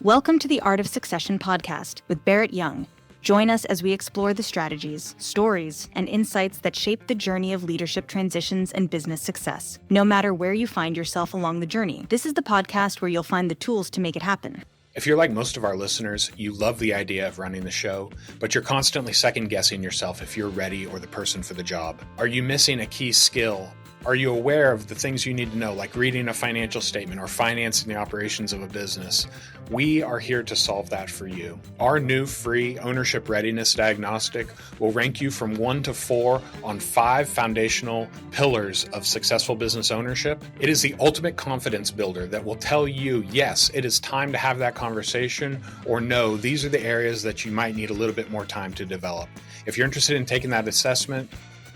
Welcome to the Art of Succession podcast with Barrett Young. Join us as we explore the strategies, stories, and insights that shape the journey of leadership transitions and business success. No matter where you find yourself along the journey, this is the podcast where you'll find the tools to make it happen. If you're like most of our listeners, you love the idea of running the show, but you're constantly second-guessing yourself if you're ready or the person for the job. Are you missing a key skill? Are you aware of the things you need to know, like reading a financial statement or financing the operations of a business? We are here to solve that for you. Our new free Ownership Readiness Diagnostic will rank you from 1 to 4 on 5 foundational pillars of successful business ownership. It is the ultimate confidence builder that will tell you, yes, it is time to have that conversation, or no, these are the areas that you might need a little bit more time to develop. If you're interested in taking that assessment,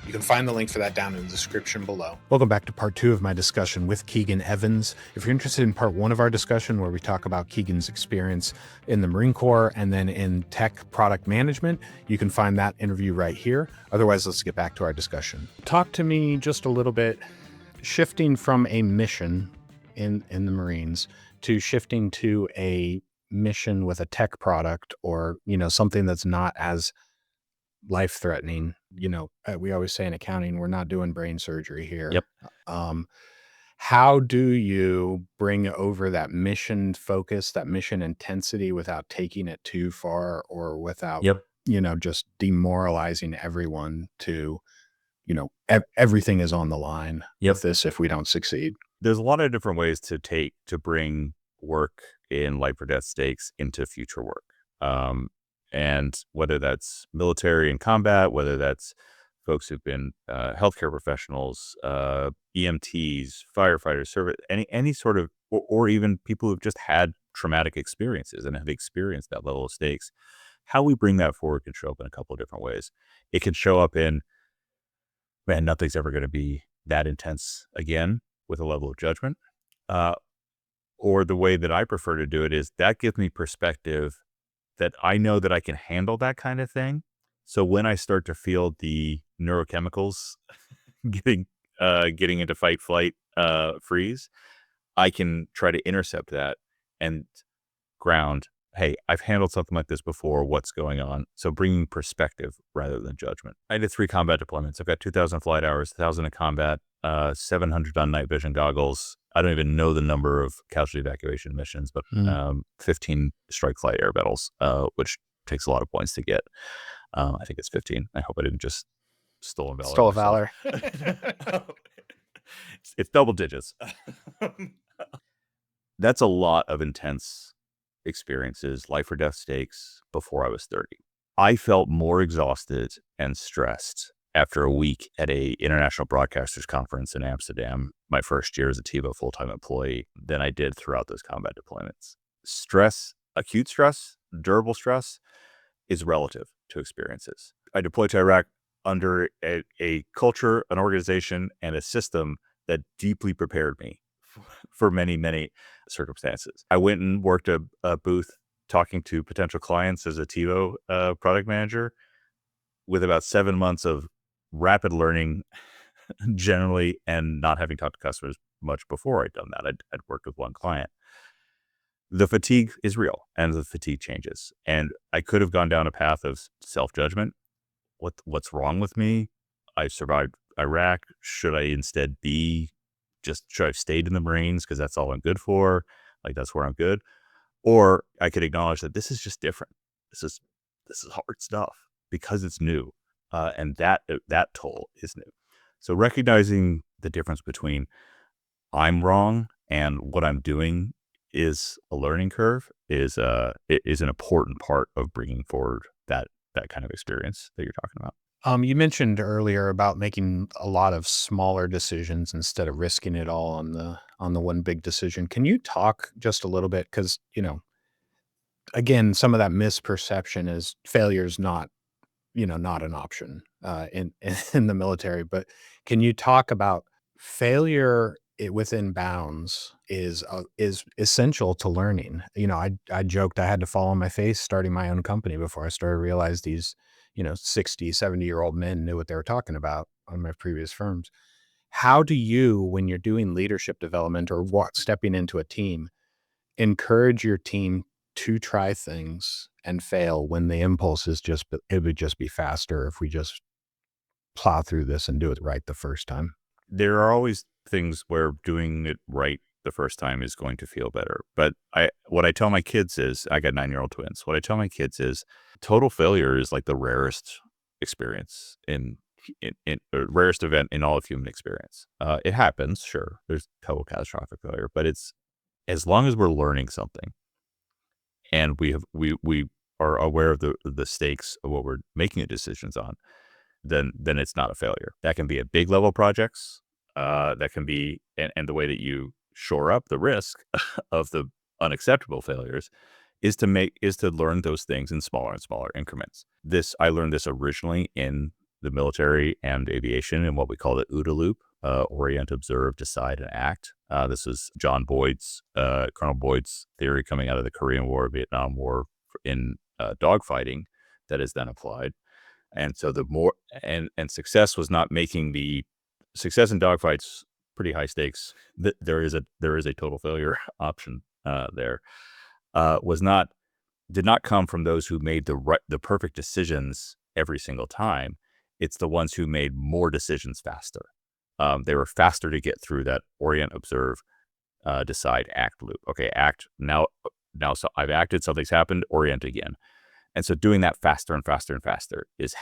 you can find the link for that down in the description below. Welcome back to part 2 of my discussion with Keegan Evans. If you're interested in part 1 of our discussion, where we talk about Keegan's experience in the Marine Corps and then in tech product management, you can find that interview right here. Otherwise, let's get back to our discussion. Talk to me just a little bit, shifting from a mission in the Marines to shifting to a mission with a tech product, or, something that's not as life-threatening. We always say in accounting, we're not doing brain surgery here. Yep. How do you bring over that mission focus, that mission intensity, without taking it too far, or without, just demoralizing everyone to, everything is on the line with this if we don't succeed? There's a lot of different ways to bring work in life or death stakes into future work. And whether that's military and combat, whether that's folks who've been healthcare professionals, EMTs, firefighters, service, any sort of, or even people who've just had traumatic experiences and have experienced that level of stakes, how we bring that forward can show up in a couple of different ways. It can show up in, man, nothing's ever going to be that intense again, with a level of judgment. Or the way that I prefer to do it is that gives me perspective that I know that I can handle that kind of thing. So when I start to feel the neurochemicals getting into fight, flight, freeze, I can try to intercept that and ground, hey, I've handled something like this before. What's going on? So bringing perspective rather than judgment. I did 3 combat deployments. I've got 2,000 flight hours, 1,000 in combat, 700 on night vision goggles. I don't even know the number of casualty evacuation missions, but 15 strike flight air battles, which takes a lot of points to get. I think it's 15. I hope I didn't just stolen valor. Stole valor. It's double digits. That's a lot of intense experiences, life or death stakes, before I was 30. I felt more exhausted and stressed after a week at a international broadcasters conference in Amsterdam, my first year as a TiVo full-time employee, than I did throughout those combat deployments. Stress, acute stress, durable stress, is relative to experiences. I deployed to Iraq under a culture, an organization, and a system that deeply prepared me for many, many circumstances. I went and worked a booth talking to potential clients as a TiVo product manager, with about 7 months of rapid learning generally, and not having talked to customers much before I'd done that. I'd worked with one client. The fatigue is real, and the fatigue changes. And I could have gone down a path of self-judgment. What's wrong with me? I survived Iraq. Should I instead should I have stayed in the Marines because that's all I'm good for? Like, that's where I'm good. Or I could acknowledge that this is just different. This is hard stuff because it's new. And that toll is new. So recognizing the difference between I'm wrong and what I'm doing is a learning curve is an important part of bringing forward that kind of experience that you're talking about. You mentioned earlier about making a lot of smaller decisions instead of risking it all on the one big decision. Can you talk just a little bit? Because, again, some of that misperception is failure's not an option in the military. But can you talk about failure within bounds is essential to learning? I joked I had to fall on my face starting my own company before I started to realize these 60, 70-year-old men knew what they were talking about on my previous firms. How do you, when you're doing leadership development or stepping into a team, encourage your team to try things and fail when the impulse is it would just be faster if we just plow through this and do it right the first time. There are always things where doing it right the first time is going to feel better. But what I tell my kids is, I got 9-year-old twins. What I tell my kids is total failure is like the rarest experience or rarest event in all of human experience. It happens, sure. There's total catastrophic failure, but it's as long as we're learning something and we are aware of the stakes of what we're making the decisions on, then it's not a failure. That can be at big level projects. That can be, and the way that you shore up the risk of the unacceptable failures is to learn those things in smaller and smaller increments. I learned this originally in the military and aviation in what we call the Euda loop, orient, observe, decide, and act. This is Colonel Boyd's theory coming out of the Korean War, Vietnam War in dogfighting that is then applied. And so the more, and success was not making the success in dogfights pretty high stakes. There is a total failure option there. Did not come from those who made the perfect decisions every single time. It's the ones who made more decisions faster. They were faster to get through that orient, observe, decide, act loop. Okay, act now. So I've acted, something's happened, orient again. And so doing that faster and faster and faster it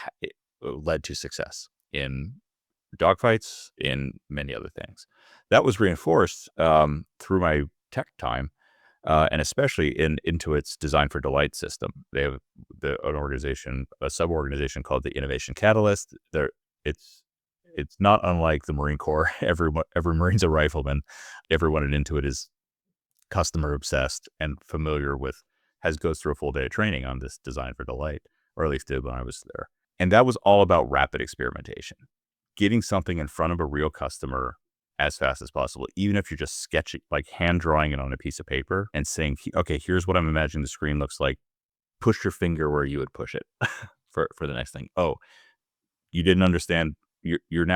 led to success in dogfights, in many other things. That was reinforced through my tech time, and especially in Intuit's Design for Delight system. They have a sub-organization called the Innovation Catalyst. It's not unlike the Marine Corps. Every Marine's a rifleman. Everyone at Intuit is customer obsessed and familiar with, goes through a full day of training on this Design for Delight, or at least did when I was there. And that was all about rapid experimentation, getting something in front of a real customer as fast as possible, even if you're just sketching, like hand drawing it on a piece of paper and saying, okay, here's what I'm imagining the screen looks like. Push your finger where you would push it for the next thing. Oh, you didn't understand you didn't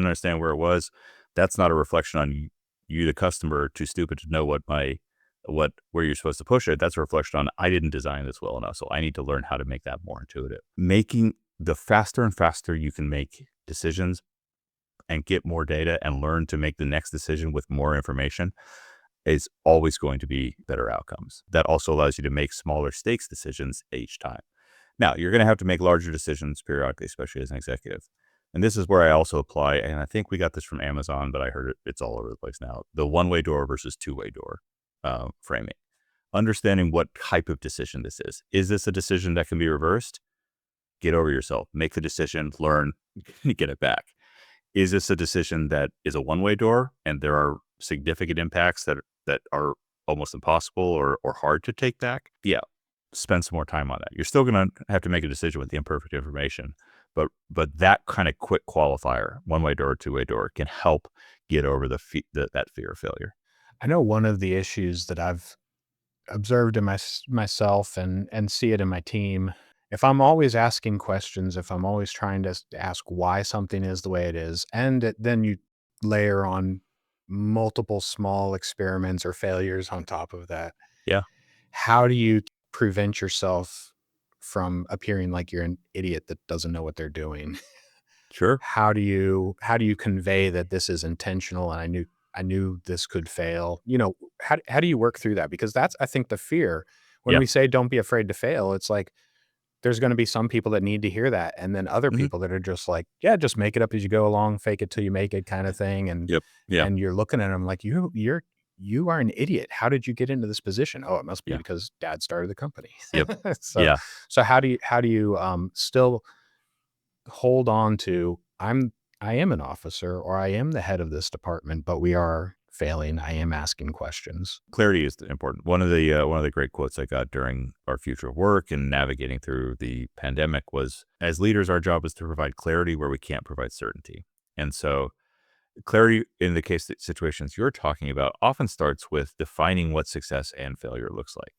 understand where it was. That's not a reflection on you, the customer, too stupid to know where you're supposed to push it. That's a reflection on, I didn't design this well enough, so I need to learn how to make that more intuitive. Making the faster and faster you can make decisions and get more data and learn to make the next decision with more information is always going to be better outcomes. That also allows you to make smaller stakes decisions each time. Now, you're going to have to make larger decisions periodically, especially as an executive. And this is where I also apply, and I think we got this from Amazon, but I heard it's all over the place now, the one-way door versus two-way door framing. Understanding what type of decision this is. Is this a decision that can be reversed? Get over yourself. Make the decision, learn, get it back. Is this a decision that is a one-way door and there are significant impacts that are almost impossible or hard to take back? Yeah, spend some more time on that. You're still going to have to make a decision with the imperfect information, but that kind of quick qualifier, one-way door, two-way door, can help get over that fear of failure. I know one of the issues that I've observed in myself and see it in my team, if I'm always asking questions, if I'm always trying to ask why something is the way it is, and then you layer on multiple small experiments or failures on top of that. Yeah. How do you prevent yourself from appearing like you're an idiot that doesn't know what they're doing? Sure. How do you convey that this is intentional and I knew this could fail? How do you work through that? Because that's, I think, the fear when we say don't be afraid to fail. It's like there's going to be some people that need to hear that, and then other people that are just like, yeah, just make it up as you go along, fake it till you make it kind of thing. And and you're looking at them like you are an idiot. How did you get into this position? Oh, it must be because dad started the company. So how do you still hold on to I am an officer, or I am the head of this department, but we are failing. I am asking questions. Clarity is important. One of the great quotes I got during our future of work and navigating through the pandemic was, as leaders, our job is to provide clarity where we can't provide certainty. And so clarity in the case situations you're talking about often starts with defining what success and failure looks like.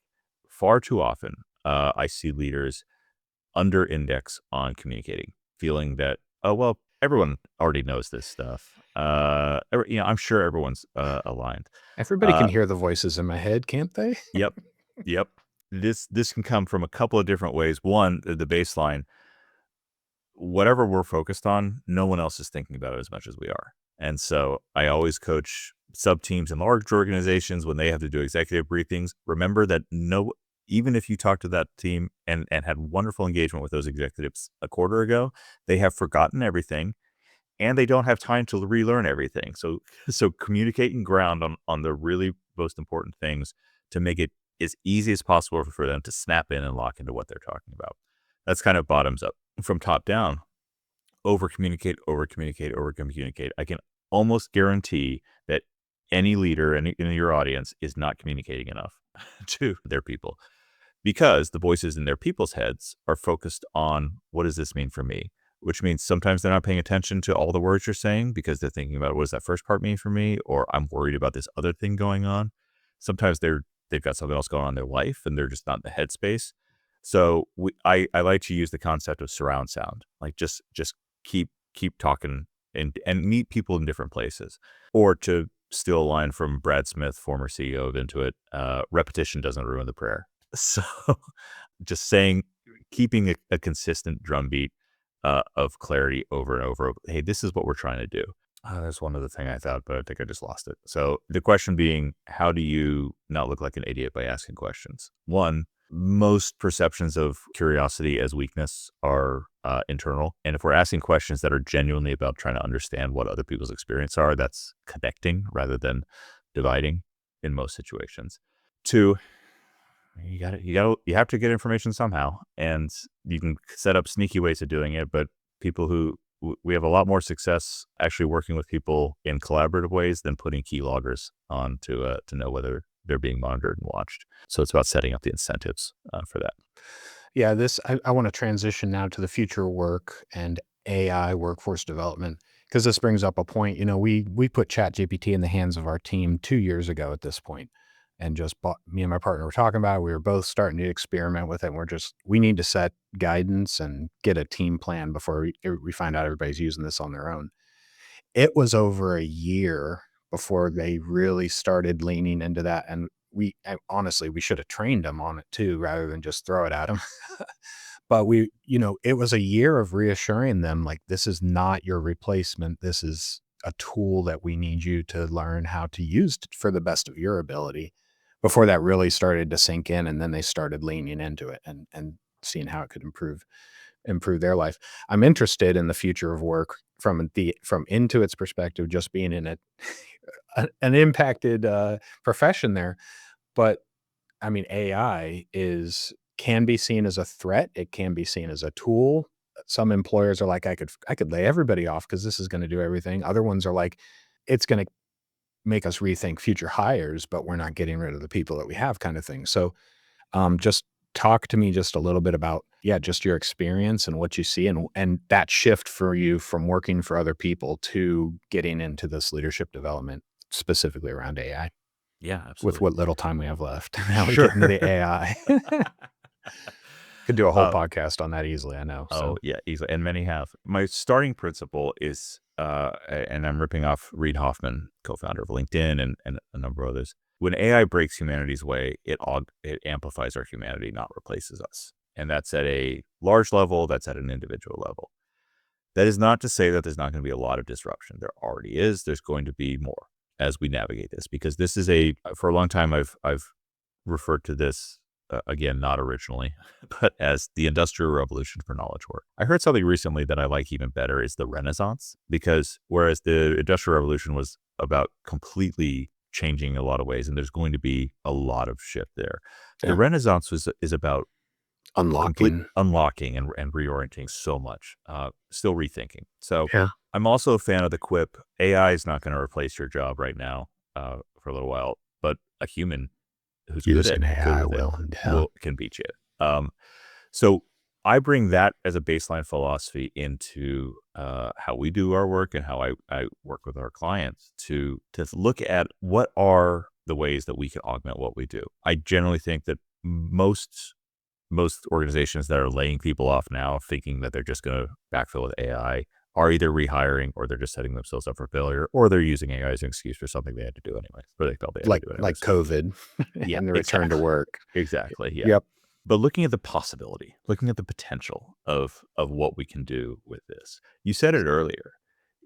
Far too often, I see leaders under index on communicating, feeling that, oh, well, everyone already knows this stuff. I'm sure everyone's aligned. Everybody can hear the voices in my head, can't they? Yep. Yep. This can come from a couple of different ways. One, the baseline, whatever we're focused on, no one else is thinking about it as much as we are. And so I always coach sub teams in large organizations when they have to do executive briefings. Remember that even if you talk to that team and had wonderful engagement with those executives a quarter ago, they have forgotten everything and they don't have time to relearn everything. So communicate and ground on the really most important things to make it as easy as possible for them to snap in and lock into what they're talking about. That's kind of bottoms up. From top down, over communicate. I can almost guarantee that any leader in your audience is not communicating enough to their people, because the voices in their people's heads are focused on, what does this mean for me? Which means sometimes they're not paying attention to all the words you're saying because they're thinking about, what does that first part mean for me? Or I'm worried about this other thing going on. Sometimes they've got something else going on in their life and they're just not in the headspace. So I like to use the concept of surround sound, like just keep talking and meet people in different places. Or to steal a line from Brad Smith, former CEO of Intuit, repetition doesn't ruin the prayer. So just keeping a consistent drumbeat of clarity over and over. Hey, this is what we're trying to do. That's one other thing I thought, but I think I just lost it. So the question being, how do you not look like an idiot by asking questions? One, most perceptions of curiosity as weakness are internal. And if we're asking questions that are genuinely about trying to understand what other people's experience are, that's connecting rather than dividing in most situations. Two, you have to get information somehow, and you can set up sneaky ways of doing it. But we have a lot more success actually working with people in collaborative ways than putting key loggers on to know whether they're being monitored and watched. So it's about setting up the incentives for that. Yeah, I want to transition now to the future work and AI, workforce development, because this brings up a point. We put ChatGPT in the hands of our team 2 years ago at this point, and me and my partner were talking about it. We were both starting to experiment with it. And we need to set guidance and get a team plan before we find out everybody's using this on their own. It was over a year before they really started leaning into that. And honestly, we should have trained them on it too, rather than just throw it at them. But it was a year of reassuring them, like, this is not your replacement. This is a tool that we need you to learn how to use for the best of your ability, before that really started to sink in. And then they started leaning into it and seeing how it could improve their life. I'm interested in the future of work from Intuit's perspective, just being in an impacted profession there. But I mean, AI can be seen as a threat. It can be seen as a tool. Some employers are like, I could lay everybody off because this is going to do everything. Other ones are like, it's going to make us rethink future hires, but we're not getting rid of the people that we have, kind of thing. So just talk to me just a little bit about, just your experience and what you see, and that shift for you from working for other people to getting into this leadership development, specifically around AI. Yeah, absolutely. With what little time we have left. Now we Sure. get into the AI. Could do a whole podcast on that easily, I know. So. Oh, yeah, easily. And many have. My starting principle is, and I'm ripping off Reid Hoffman, co-founder of LinkedIn, and a number of others. When AI breaks humanity's way, it amplifies our humanity, not replaces us. And that's at a large level, that's at an individual level. That is not to say that there's not going to be a lot of disruption. There already is. There's going to be more as we navigate this, because this is for a long time, I've referred to this, again, not originally, but as the Industrial Revolution for knowledge work. I heard something recently that I like even better, is the Renaissance, because whereas the Industrial Revolution was about completely changing a lot of ways, and there's going to be a lot of shift there. Yeah. The Renaissance is about unlocking and reorienting so much, still rethinking. So I'm also a fan of the quip, AI is not going to replace your job right now for a little while, but a human who's using good at AI can beat you. So I bring that as a baseline philosophy into how we do our work and how I work with our clients to look at what are the ways that we can augment what we do. I generally think that most organizations that are laying people off now, thinking that they're just going to backfill with AI, are either rehiring or they're just setting themselves up for failure, or they're using AI as an excuse for something they had to do anyway, or they felt they had Like to do anyways. COVID Yeah, and the return to work. Exactly. Yeah. Yep. But looking at the possibility, looking at the potential of what we can do with this. You said it earlier.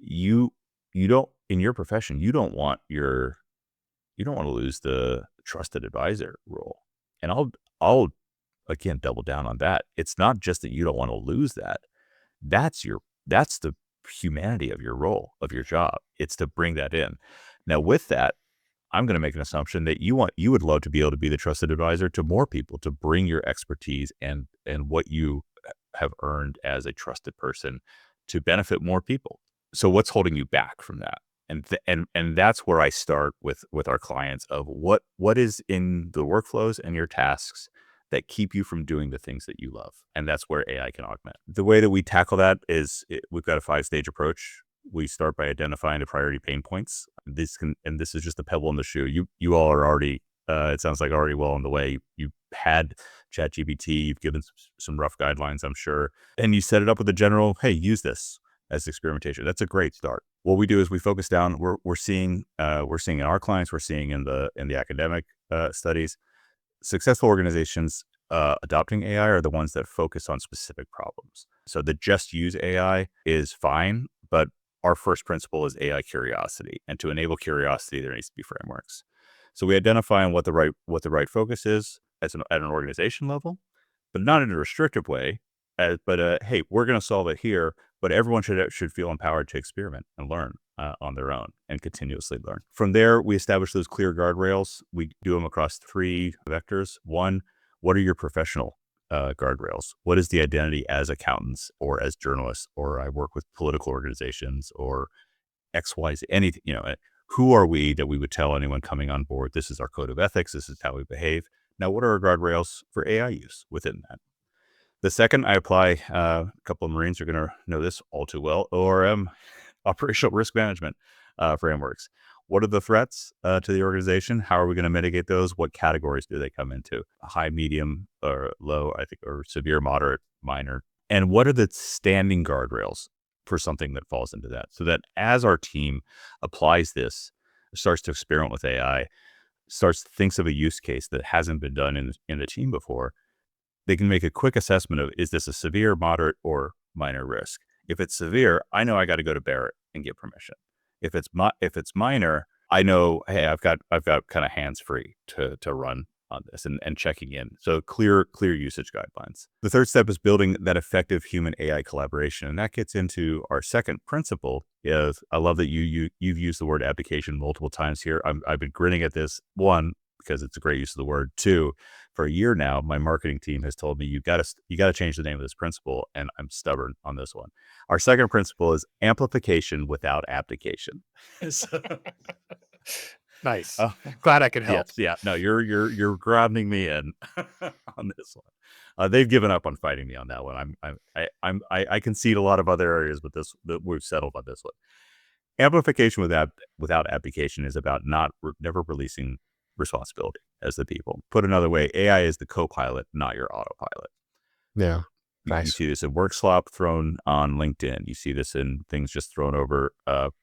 You don't, in your profession, you don't want to lose the trusted advisor role. And I'll again double down on that. It's not just that you don't want to lose that. That's the humanity of your role, of your job. It's to bring that in. Now with that, I'm going to make an assumption that you would love to be able to be the trusted advisor to more people, to bring your expertise and what you have earned as a trusted person to benefit more people. So what's holding you back from that? And that's where I start with our clients of what is in the workflows and your tasks that keep you from doing the things that you love. And that's where AI can augment. The way that we tackle that is we've got a 5-stage approach. We start by identifying the priority pain points. This is just a pebble in the shoe. You all are already, it sounds like already well on the way. You had ChatGPT, you've given some rough guidelines, I'm sure. And you set it up with a general, hey, use this as experimentation. That's a great start. What we do is we focus down, we're seeing in our clients, we're seeing in the academic studies, successful organizations adopting AI are the ones that focus on specific problems. So the just use AI is fine, but our first principle is AI curiosity. And to enable curiosity, there needs to be frameworks. So we identify on what the right focus is at an organization level, but not in a restrictive way. Hey, we're going to solve it here, but everyone should feel empowered to experiment and learn on their own and continuously learn. From there, we establish those clear guardrails. We do them across 3 vectors. 1, what are your professional guardrails? What is the identity as accountants or as journalists, or I work with political organizations or XYZ, anything, who are we that we would tell anyone coming on board, this is our code of ethics, this is how we behave. Now, what are our guardrails for AI use within that? The second, I apply, a couple of Marines are going to know this all too well, ORM, operational risk management frameworks. What are the threats to the organization? How are we going to mitigate those? What categories do they come into? High, medium, or low, I think, or severe, moderate, minor. And what are the standing guardrails for something that falls into that? So that as our team applies this, starts to experiment with AI, thinks of a use case that hasn't been done in the team before, they can make a quick assessment of, is this a severe, moderate, or minor risk? If it's severe, I know I got to go to Barrett and get permission. If it's minor, I know, hey, I've got kind of hands free to run on this and checking in. So clear usage guidelines. The third step is building that effective human AI collaboration. And that gets into our second principle is, I love that you've used the word abdication multiple times here. I've been grinning at this, 1, because it's a great use of the word. 2, for a year now, my marketing team has told me you got to change the name of this principle, and I'm stubborn on this one. Our second principle is amplification without abdication. Nice. Glad I could help. Yes, yeah. No, you're grounding me in on this one. They've given up on fighting me on that one. I concede a lot of other areas, but we've settled on this one. Amplification without abdication is about never releasing responsibility as the people. Put another way, AI is the co-pilot, not your autopilot. Yeah. Nice. You see this in work slop thrown on LinkedIn. You see this in things just thrown over,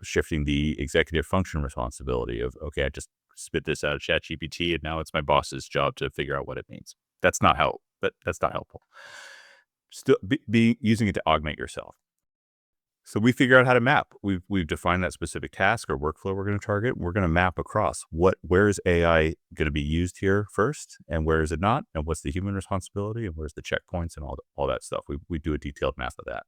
shifting the executive function responsibility of, okay, I just spit this out of ChatGPT and now it's my boss's job to figure out what it means. That's not helpful. Still be using it to augment yourself. So we figure out how to map. We've defined that specific task or workflow we're going to target. We're going to map across where is AI going to be used here first, and where is it not, and what's the human responsibility, and where's the checkpoints and all that stuff. We do a detailed map of that.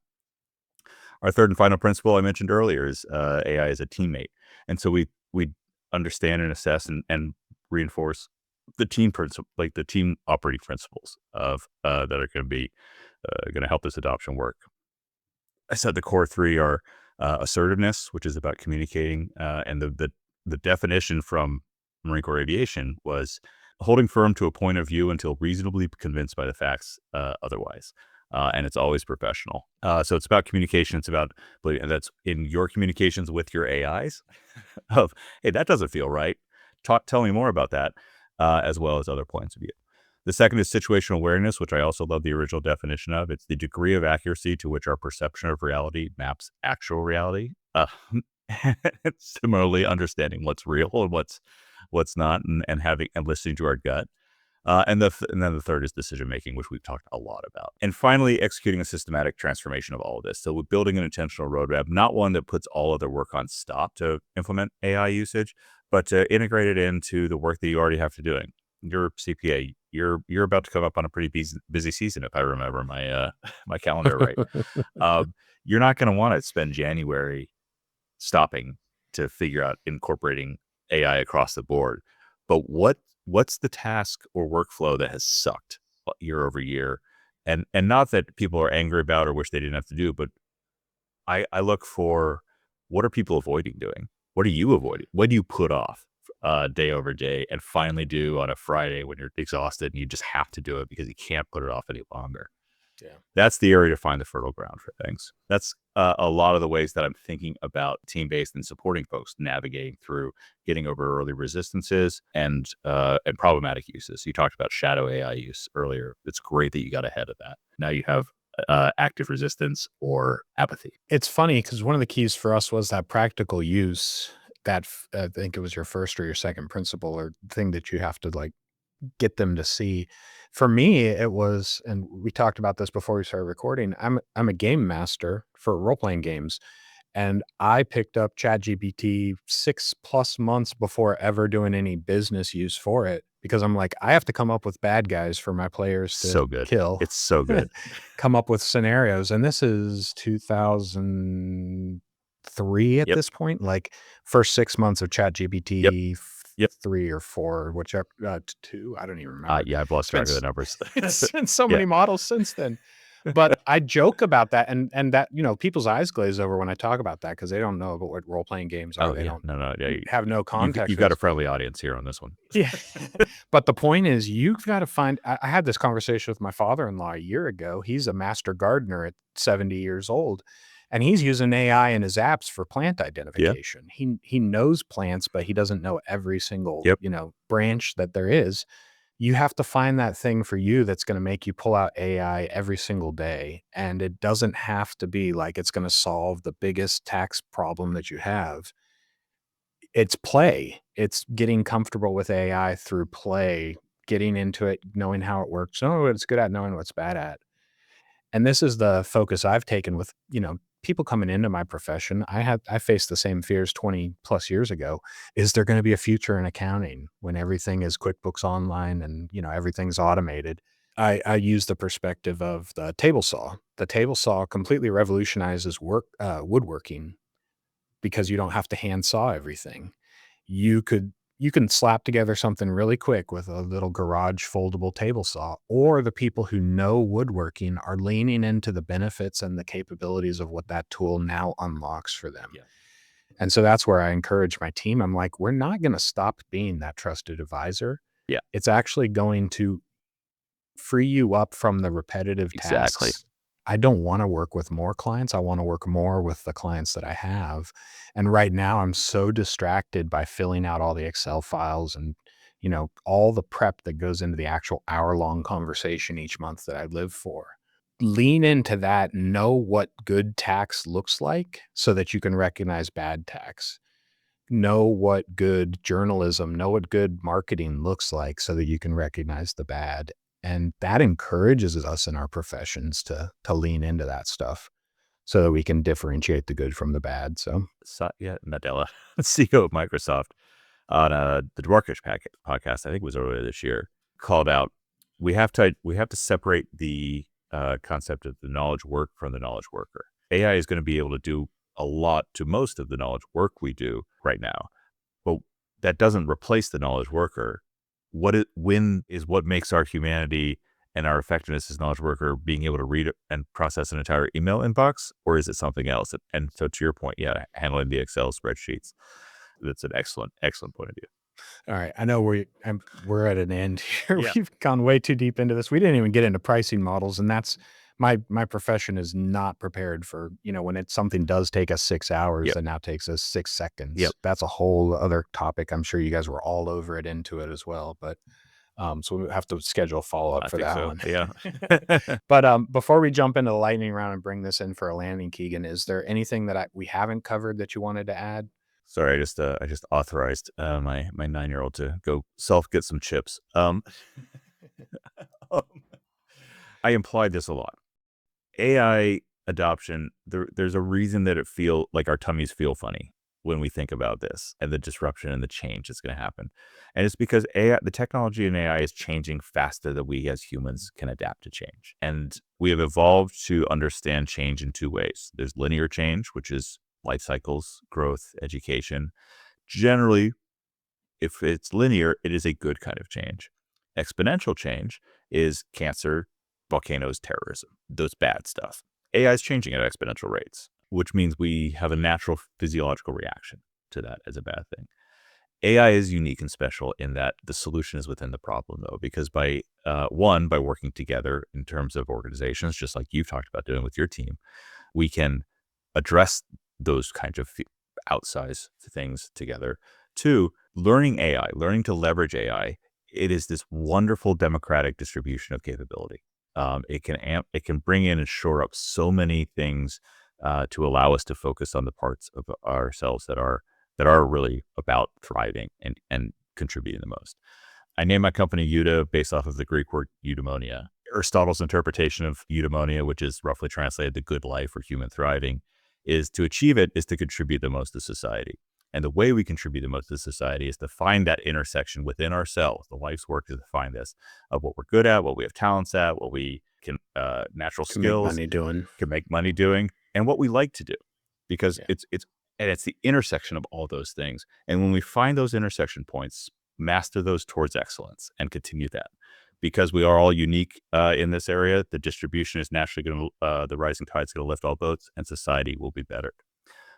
Our third and final principle I mentioned earlier is AI is a teammate, and so we understand and assess and reinforce the team principle, like the team operating principles of that are going to help this adoption work. I said the core 3 are assertiveness, which is about communicating, and the definition from Marine Corps Aviation was holding firm to a point of view until reasonably convinced by the facts otherwise. And it's always professional. So it's about communication. It's about, and that's in your communications with your AIs of, hey, that doesn't feel right. Tell me more about that, as well as other points of view. The second is situational awareness, which I also love the original definition of. It's the degree of accuracy to which our perception of reality maps actual reality. Similarly, understanding what's real and what's not, and having and listening to our gut. And then the third is decision making, which we've talked a lot about. And finally, executing a systematic transformation of all of this. So we're building an intentional roadmap, not one that puts all other work on stop to implement AI usage, but to integrate it into the work that you already have to doing. You're CPA. You're about to come up on a pretty busy season, if I remember my my calendar right. You're not going to want to spend January stopping to figure out incorporating AI across the board. But what's the task or workflow that has sucked year over year? And not that people are angry about or wish they didn't have to do, but I look for, what are people avoiding doing? What are you avoiding? What do you put off day over day and finally do on a Friday when you're exhausted and you just have to do it because you can't put it off any longer? Yeah. That's the area to find the fertile ground for things. That's a lot of the ways that I'm thinking about team-based and supporting folks navigating through getting over early resistances and problematic uses. You talked about shadow AI use earlier. It's great that you got ahead of that. Now you have active resistance or apathy. It's funny because one of the keys for us was that practical use. That I think it was your first or your second principle or thing that you have to like get them to see. For me, it was, and we talked about this before we started recording. I'm a game master for role-playing games, and I picked up ChatGPT 6+ months before ever doing any business use for it, because I'm like, I have to come up with bad guys for my players to So good. kill. It's so good. Come up with scenarios, and this is 2003 at Yep. this point, like first 6 months of ChatGPT. Yep. 3 or 4, whichever, 2, I don't even remember. Yeah, I've lost track of the numbers. It's been so many models since then. But I joke about that, and that, you know, people's eyes glaze over when I talk about that because they don't know about what role-playing games are. They don't have no context. You've got a friendly audience here on this one. Yeah. But the point is, you've got to find, I had this conversation with my father-in-law a year ago. He's a master gardener at 70 years old, and he's using AI in his apps for plant identification. He knows plants, but he doesn't know every single, you know, branch that there is. You have to find that thing for you that's going to make you pull out AI every single day. And it doesn't have to be like it's going to solve the biggest tax problem that you have. It's play. It's getting comfortable with AI through play, getting into it, knowing how it works, knowing what it's good at, knowing what it's bad at. And this is the focus I've taken with, you know, people coming into my profession. I faced the same fears 20+ years ago. Is there going to be a future in accounting when everything is QuickBooks Online and, you know, everything's automated? I use the perspective of the table saw. The table saw completely revolutionizes woodworking because you don't have to hand saw everything. You can slap together something really quick with a little garage foldable table saw, or the people who know woodworking are leaning into the benefits and the capabilities of what that tool now unlocks for them. Yeah. And so that's where I encourage my team. I'm like, we're not going to stop being that trusted advisor. Yeah. It's actually going to free you up from the repetitive tasks. Exactly. I don't want to work with more clients. I want to work more with the clients that I have. And right now I'm so distracted by filling out all the Excel files and, you know, all the prep that goes into the actual hour-long conversation each month that I live for. Lean into that, know what good tax looks like so that you can recognize bad tax. Know what good journalism, know what good marketing looks like so that you can recognize the bad. And that encourages us in our professions to lean into that stuff so that we can differentiate the good from the bad. So Satya Nadella, CEO of Microsoft, on the Dwarkish podcast, I think it was earlier this year, called out, we have to separate the concept of the knowledge work from the knowledge worker. AI is going to be able to do a lot to most of the knowledge work we do right now, but that doesn't replace the knowledge worker. What makes our humanity and our effectiveness as knowledge worker being able to read and process an entire email inbox, or is it something else? And so to your point, handling the Excel spreadsheets, that's an excellent point of view. All right. I know we're at an end here. Yeah. We've gone way too deep into this. We didn't even get into pricing models, and that's my profession is not prepared for, you know, when something does take us 6 hours and now takes us 6 seconds. That's a whole other topic. I'm sure you guys were all over it, into it as well. But So we have to schedule a follow-up I for think that so. one. Yeah. But before we jump into the lightning round and bring this in for a landing, Keegan, is there anything that we haven't covered that you wanted to add? Sorry, I just authorized my 9-year-old to go get some chips. I implied this a lot. AI adoption, there's a reason that it feel like our tummies feel funny when we think about this and the disruption and the change that's going to happen. And it's because the technology in AI is changing faster than we as humans can adapt to change. And we have evolved to understand change in two ways. There's linear change, which is life cycles, growth, education. Generally, if it's linear, it is a good kind of change. Exponential change is cancer, volcanoes, terrorism, those bad stuff. AI is changing at exponential rates, which means we have a natural physiological reaction to that as a bad thing. AI is unique and special in that the solution is within the problem, though, because by working together in terms of organizations, just like you've talked about doing with your team, we can address those kinds of outsize things together. Two, learning AI, learning to leverage AI, it is this wonderful democratic distribution of capability. It can bring in and shore up so many things to allow us to focus on the parts of ourselves that are really about thriving and contributing the most. I named my company Euda based off of the Greek word eudaimonia. Aristotle's interpretation of eudaimonia, which is roughly translated to good life or human thriving, is to achieve it is to contribute the most to society. And the way we contribute the most to society is to find that intersection within ourselves. The life's work is to find this of what we're good at, what we have talents at, what we can, natural skills, can make money doing, and what we like to do. Because it's the intersection of all those things. And when we find those intersection points, master those towards excellence and continue that. Because we are all unique in this area, the distribution is naturally going to, the rising tide is going to lift all boats and society will be better.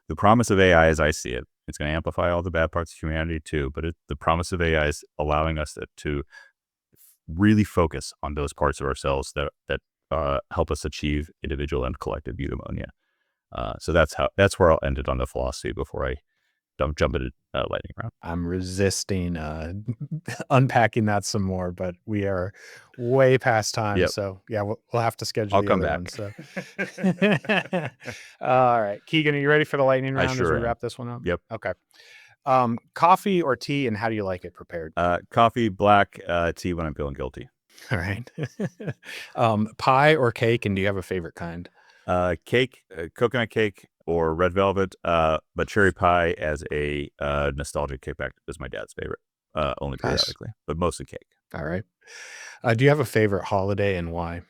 The promise of AI, as I see it, it's going to amplify all the bad parts of humanity too, but the promise of AI is allowing us to really focus on those parts of ourselves that help us achieve individual and collective eudaimonia. So that's where I'll end it on the philosophy before I jump into lightning round. I'm resisting unpacking that some more, but we are way past time. Yep. So yeah, we'll have to schedule. I'll come back. One, so. All right, Keegan, are you ready for the lightning round sure as we am. wrap this one up? Yep. Okay. Coffee or tea, and how do you like it prepared? Coffee, black, tea when I'm feeling guilty. All right. Pie or cake, and do you have a favorite kind? Cake, coconut cake or red velvet, but cherry pie as a nostalgic kickback is my dad's favorite, only periodically, but mostly cake. All right. Do you have a favorite holiday and why?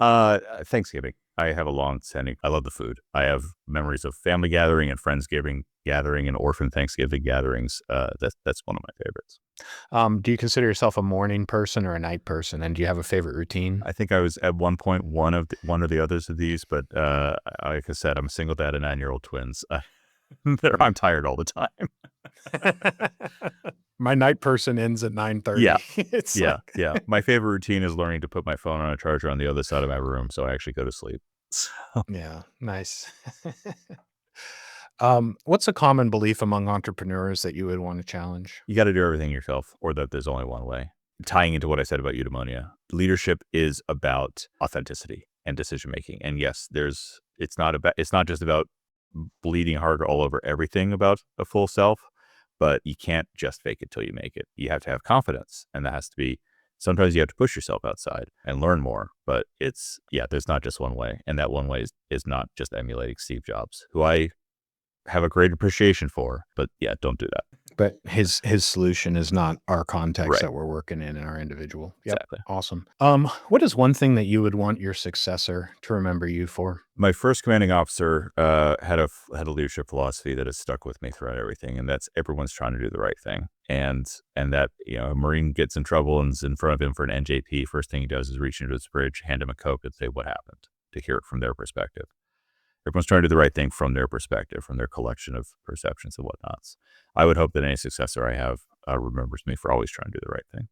Thanksgiving. I have a long-standing. I love the food. I have memories of family gathering and Friendsgiving gathering and orphan Thanksgiving gatherings. That's one of my favorites. Do you consider yourself a morning person or a night person? And do you have a favorite routine? I think I was at one point one or the others of these, but like I said, I'm a single dad of 9-year-old twins. I'm tired all the time. My night person ends at 9:30. Yeah. My favorite routine is learning to put my phone on a charger on the other side of my room, so I actually go to sleep. So. Yeah, nice. What's a common belief among entrepreneurs that you would want to challenge? You got to do everything yourself, or that there's only one way. Tying into what I said about eudaimonia, leadership is about authenticity and decision making. And yes, it's not just about bleeding hard all over everything about a full self, but you can't just fake it till you make it. You have to have confidence, and that has to be. Sometimes you have to push yourself outside and learn more, but there's not just one way, and that one way is not just emulating Steve Jobs, who I have a great appreciation for, but don't do that. But his solution is not our context that we're working in our individual. Yep. Exactly. Awesome. What is one thing that you would want your successor to remember you for? My first commanding officer had a leadership philosophy that has stuck with me throughout everything, and that's everyone's trying to do the right thing. And that a Marine gets in trouble and is in front of him for an NJP. First thing he does is reach into his fridge, hand him a Coke, and say, "What happened?" to hear it from their perspective. Everyone's trying to do the right thing from their perspective, from their collection of perceptions and whatnots. I would hope that any successor I have remembers me for always trying to do the right thing.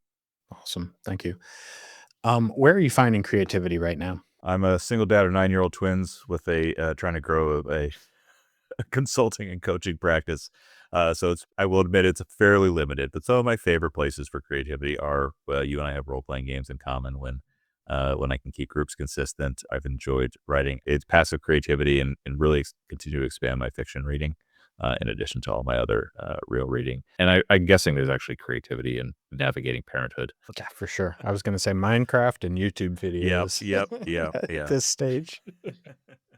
Awesome. Thank you. Where are you finding creativity right now? I'm a single dad of 9-year-old twins with trying to grow a consulting and coaching practice. I will admit it's fairly limited, but some of my favorite places for creativity are, you and I have role-playing games in common when I can keep groups consistent. I've enjoyed writing. It's passive creativity and really continue to expand my fiction reading. In addition to all my other real reading. And I'm guessing there's actually creativity in navigating parenthood. Yeah, for sure. I was going to say Minecraft and YouTube videos. Yep. At this stage.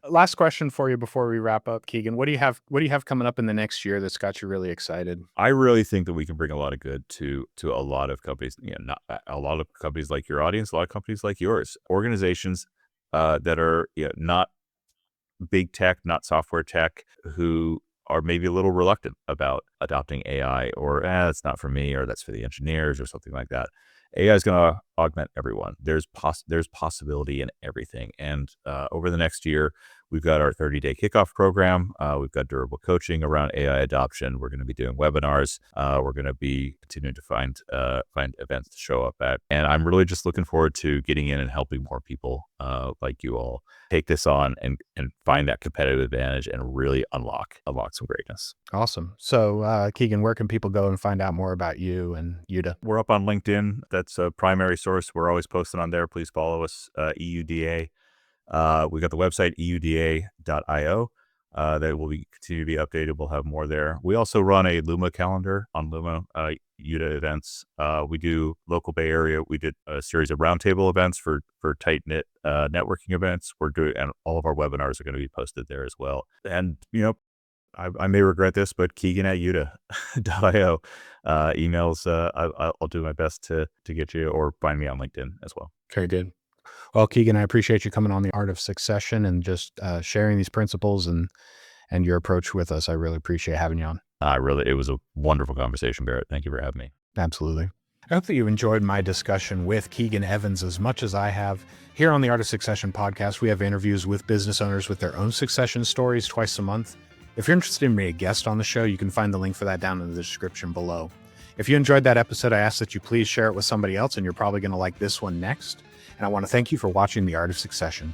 Last question for you before we wrap up, Keegan. What do you have coming up in the next year that's got you really excited? I really think that we can bring a lot of good to a lot of companies, not a lot of companies like your audience, a lot of companies like yours, organizations that are not big tech, not software tech, who are maybe a little reluctant about adopting AI, or it's not for me, or that's for the engineers, or something like that. AI is going to augment everyone. There's possibility in everything. And over the next year, we've got our 30-day kickoff program. We've got durable coaching around AI adoption. We're going to be doing webinars. We're going to be continuing to find events to show up at. And I'm really just looking forward to getting in and helping more people like you all take this on and find that competitive advantage and really unlock some greatness. Awesome. So, Keegan, where can people go and find out more about you and Euda? We're up on LinkedIn. That's a primary source. We're always posting on there. Please follow us, EUDA. We got the website, euda.io. That will continue to be updated. We'll have more there. We also run a Luma calendar on Luma, Euda events. We do local Bay Area. We did a series of roundtable events for tight-knit networking events. And all of our webinars are going to be posted there as well. And, I may regret this, but Keegan@Euda.io. Emails, I'll do my best to get you, or find me on LinkedIn as well. Very good. Well, Keegan, I appreciate you coming on The Art of Succession and just sharing these principles and your approach with us. I really appreciate having you on. It was a wonderful conversation, Barrett. Thank you for having me. Absolutely. I hope that you enjoyed my discussion with Keegan Evans as much as I have. Here on the Art of Succession podcast, we have interviews with business owners with their own succession stories twice a month. If you're interested in being a guest on the show, you can find the link for that down in the description below. If you enjoyed that episode, I ask that you please share it with somebody else, and you're probably going to like this one next. And I want to thank you for watching The Art of Succession.